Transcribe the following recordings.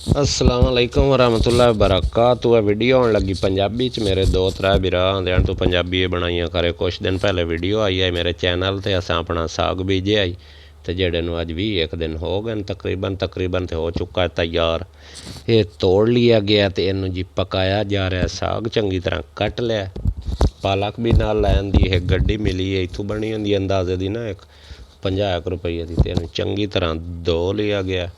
अस्सलाम वालेकुम वरहमतुल्लाहि वबरकातुहू। वीडियो आने लगी पंजाबी च। मेरे दो त्रै बिरा आंदे तो पंजाबी बनाइया करे। कुछ दिन पहले वीडियो आई है मेरे चैनल ते। असां अपना साग बीजे आई तो जेड़े अज भी एक दिन हो गए तकरीबन तो हो चुका है तैयार। ये तोड़ लिया गया तो इनू जी पकाया जा रहा। साग चंगी तरह कट लिया, पालक भी नाल लैन दी एक गड्डी मिली है इतों बनी होंगी अंदाजे की ना एक 50 रुपये की। तो इनू चंगी तरह धो लिया गया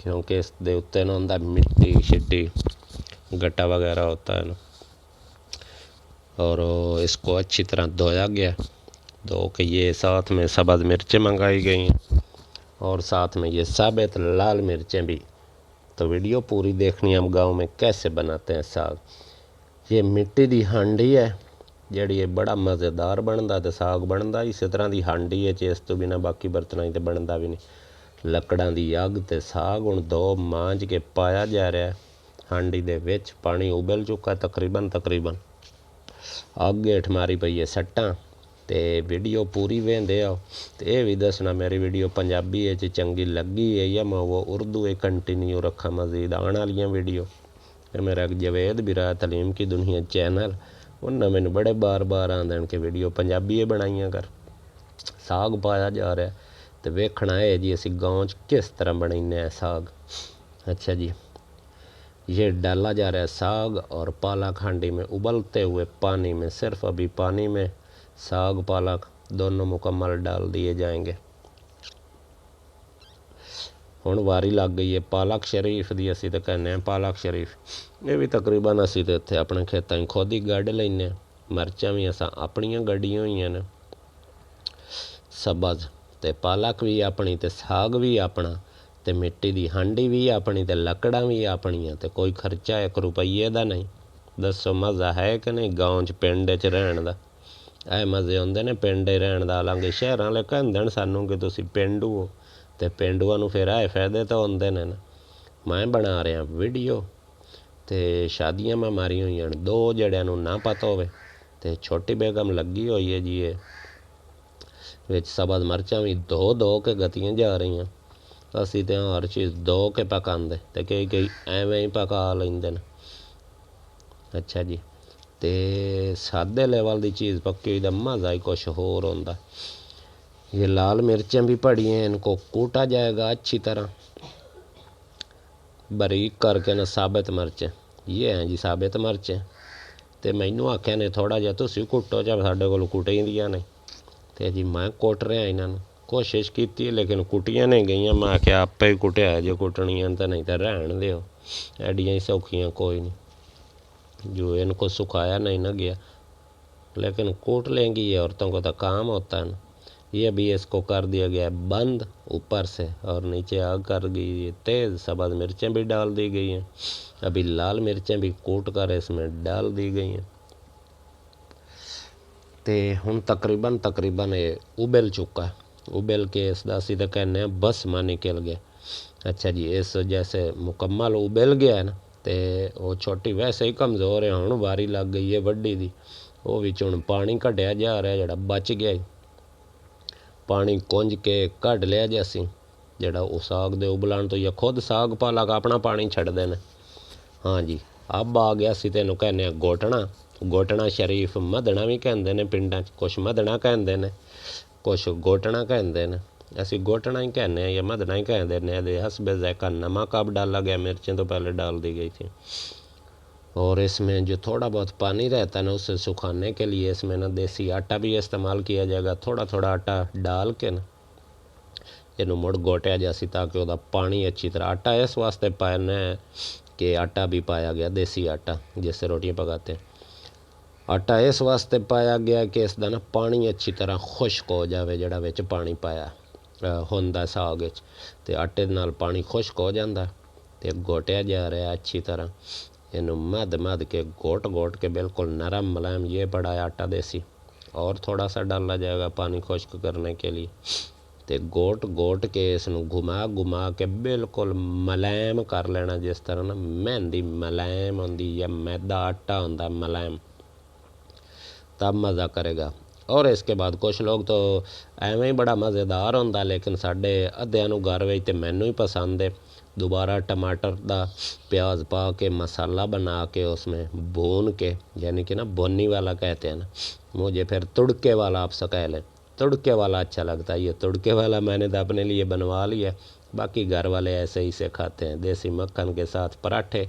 क्योंकि इस दे उत्ते ना होंदा मिट्टी शिट्टी गट्टा वगैरह होता है ना। और इसको अच्छी तरह धोया गया। धो के ये साथ में सब्ज़ मिर्चें मंगाई गई हैं और साथ में ये साबित लाल मिर्चें भी। तो वीडियो पूरी देखनी। हम गांव में कैसे बनाते हैं साग। ये मिट्टी दी हांडी है जड़ी ये बड़ा मज़ेदार बनता तो साग बनता इस तरह की हांडी है। इस तो बिना बाकी बर्तनों तो बनता भी नहीं। लकड़ां दी अग ते साग हुण दो मांज के पाया जा रहा है हांडी दे विच। पानी उबल चुका तकरीबन अग हेठ मारी पई है सट्टां। ते वीडियो पूरी वेंदे आओ तो यह भी दसना मेरी वीडियो पंजाबी चंगी लगी है या मैं वो उर्दू कंटिन्यू रखा मज़ीद आने वाली वीडियो। मेरा जवेद बिरा तलीम की दुनिया चैनल उन्हें मैंने बड़े बार आंदे कि वीडियो पंजाबी बनाइया कर। साग पाया जा रहा है तो वेखना है जी असी गाँव किस तरह बनाने साग। अच्छा जी, ये डाला जा रहा है साग और पालक हांडी में उबलते हुए पानी में। सिर्फ अभी पानी में साग पालक दोनों मुकम्मल डाल दिए जाएंगे। हुण वारी लग गई है पालक शरीफ दी। असी तो कहने हैं पालक शरीफ। ये भी तकरीबन असी तो इत्थे अपने खेतों खुद ही गढ़ लें। मिर्चां भी असां अपनियां गड्डियां हुई ने सब्ज़ ते पालक भी अपनी ते साग भी अपना ते मिट्टी दी हांडी भी अपनी ते लकड़ां भी अपनियां ते कोई खर्चा 1 रुपये का नहीं। दसो मज़ा है कि नहीं गाँव च पिंड च रहण दा। ऐ मज़े आउंदे ने पिंड रहण दा। हालांकि शहरां वाले कहंदे ने सानूं कि तुसीं पेंडू हो ते पेंडूआं नूं फिर ऐ फायदे तो आउंदे ने ना। मैं बना रहा वीडियो ते शादियां मैं मारी हुई हैं 2 जड़ियां नूं ना पता होवे ते छोटी बेगम लगी हुई है जी। ये विच सब्ज़ मिर्चां भी धो के गतियां जा रही हैं। असी तो हर चीज़ धो के पकाते तो कई एवें ही पका लेंदे ने। अच्छा जी, तो सादे लेवल की चीज़ पक्की हुई तो मज़ा ही कुछ होर होंदा। ये लाल मिर्चें भी पड़ी हैं, इनको कूटा जाएगा अच्छी तरह बारीक करके ना। साबित मिर्चें ये हैं जी साबित मिर्चें। तो मैनू आख्या ने थोड़ा जिहा तुसीं कुटो जब साडे कोल कुटी दियां नहीं तो जी मैं कुट रहा इन्हों। कोशिश की लेकिन कुटिया नहीं गई। मैं आख्या आपे ही कुटिया जो कुटनिया तो नहीं तो रहन दो। एडियाँ ही सौखियाँ कोई नहीं। जो इनको सुखाया नहीं ना गया लेकिन कूट लेंगी। ये औरतों को तो काम होता है ना। ये भी इसको कर दिया गया बंद ऊपर से और नीचे आग कर गई तेज़। सब्ज़ मिर्चें भी डाल दी गई हैं। अभी लाल मिर्चें भी कूट कर इसमें डाल दी गई हैं। तो हुण तकरीबन ये उबल चुका है। उबल के इसका असी तो कहने बस मां निकल गया। अच्छा जी, इस जैसे मुकम्मल उबल गया है ना तो वो छोटी वैसे ही कमज़ोर है। हुण वारी लग गई है वड्डी दी। वो विच हुण पानी कढ़िया जा रहा जड़ा बच गया पानी कुंज के कढ़ लिया जे असी जड़ा वो साग दे उबलन तो या खुद साग पालक अपना पानी छड्डदे ने। हाँ जी, अब आ गया असी तेनों कहने गोटना शरीफ मधना भी कहते हैं पिंडा। कुछ मधना कहते हैं कुछ गोटना कहते हैं। असी गोटना ही कहने या मधना ही कह देने। हसबे ज़ायका नमक अब डाला गया, मिर्चें तो पहले डाल दी गई थी। और इसमें जो थोड़ा बहुत पानी रहता है ना उसे सुखाने के लिए इसमें ना देसी आटा भी इस्तेमाल किया जाएगा। थोड़ा आटा डाल के ना इनू मुड़ गोटिया जासी ताकि वह पानी अच्छी तरह। आटा इस वास्ते पाना है कि आटा भी पाया गया देसी आटा जिससे रोटियां पकाते हैं। आटा इस वास्ते पाया गया कि इसका ना पानी अच्छी तरह खुश्क हो जाए। जड़ा विच पानी पाया होंदा साग तो आटे नाल पानी खुश्क हो जाता तो गोटिया जा रहा अच्छी तरह। इनू मध के गोट के बिल्कुल नरम मुलायम ये पड़ा है आटा देसी। और थोड़ा सा डाला जाएगा पानी खुश्क करने के लिए। तो गोट के इसनू घुमा के बिल्कुल मुलायम कर लेना। जिस तरह ना मेहंदी मुलायम होंदी या मैदा आटा होंदा मुलायम तब मज़ा करेगा। और इसके बाद कुछ लोग तो एवें ही बड़ा मज़ेदार होंदा लेकिन साढ़े अद्धियां नूं घर विच ते मैनू ही पसंद है। दोबारा टमाटर दा प्याज पा के मसाला बना के उसमें भून के, यानी कि ना भुन्नी वाला कहते हैं ना, मुझे फिर तुड़के वाला आप कह लें, तुड़के वाला अच्छा लगता है। ये तुड़के वाला मैंने तो अपने लिए बनवा लिया, बाकी घर वाले ऐसे ही से खाते हैं, देसी मक्खन के साथ पराठे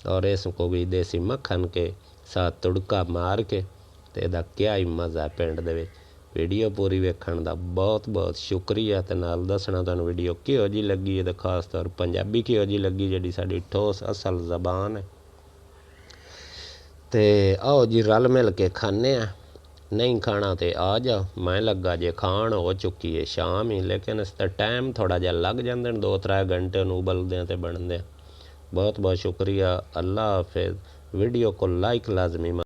और इसको भी देसी मक्खन के साथ तुड़का मार के। तो ਇਹਦਾ क्या ही मज़ा है पिंड दे विच। वीडियो पूरी वेखण दा बहुत बहुत शुक्रिया, ते नाल दसना तुहानूं वीडियो किहो जी लगी है, ते खास तौर पंजाबी किहो जी लगी जिहड़ी साडी ठोस असल ज़बान है। ते आओ जी रल मिल के खाने आ, नहीं खाना तो आ जाओ, मैं लगा जे खाण, हो चुकी है शाम ही, लेकिन इस टाइम थोड़ा जिहा लग जाते हैं 2-3 घंटे उबलदे ते बनदे। बहुत बहुत शुक्रिया, अल्लाह हाफिज़। वीडियो को लाइक लाजमी